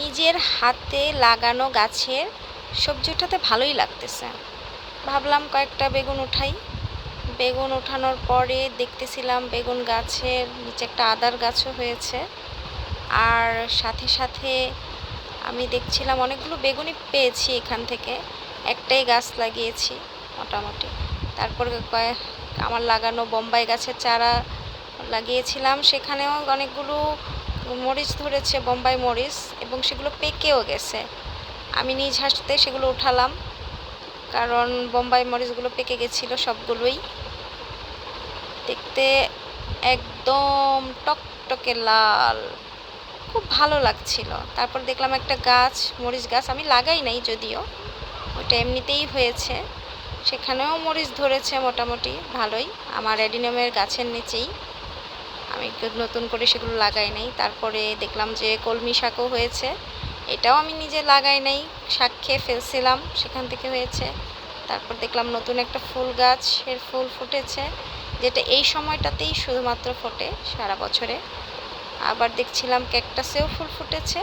নিজের হাতে লাগানো গাছের সবজি উঠাতে ভালোই লাগতেছে। ভাবলাম কয়েকটা বেগুন উঠাই। বেগুন উঠানোর পরে দেখতেছিলাম বেগুন গাছের নিচে একটা আদার গাছও হয়েছে। আর সাথে সাথে আমি দেখছিলাম অনেকগুলো বেগুনই পেয়েছি এখান থেকে। একটাই গাছ লাগিয়েছি মোটামুটি। তারপরে আমার লাগানো বোম্বাই গাছের চারা লাগিয়েছিলাম, সেখানেও অনেকগুলো মরিচ ধরেছে, বোম্বাই মরিচ, এবং সেগুলো পেকেও গেছে। আমি নিজ হাতে সেগুলো উঠালাম, কারণ বোম্বাই মরিচগুলো পেকে গেছিলো সবগুলোই। দেখতে একদম টকটকে লাল, খুব ভালো লাগছিল। তারপর দেখলাম একটা গাছ, মরিচ গাছ আমি লাগাই নাই যদিও, ওইটা এমনিতেই হয়েছে। সেখানেও মরিচ ধরেছে মোটামুটি ভালোই, আমার অ্যাডিনিয়ামের গাছের নিচেই। আমি নতুন করে সেগুলো লাগাই নাই। তারপরে দেখলাম যে কলমি শাকও হয়েছে, এটাও আমি নিজে লাগাই নাই, শাক খেয়ে ফেলছিলাম, সেখান থেকে হয়েছে। তারপর দেখলাম নতুন একটা ফুল গাছ, এর ফুল ফুটেছে, যেটা এই সময়টাতেই শুধুমাত্র ফোটে সারা বছরে। আবার দেখছিলাম ক্যাকটাসেও ফুল ফুটেছে।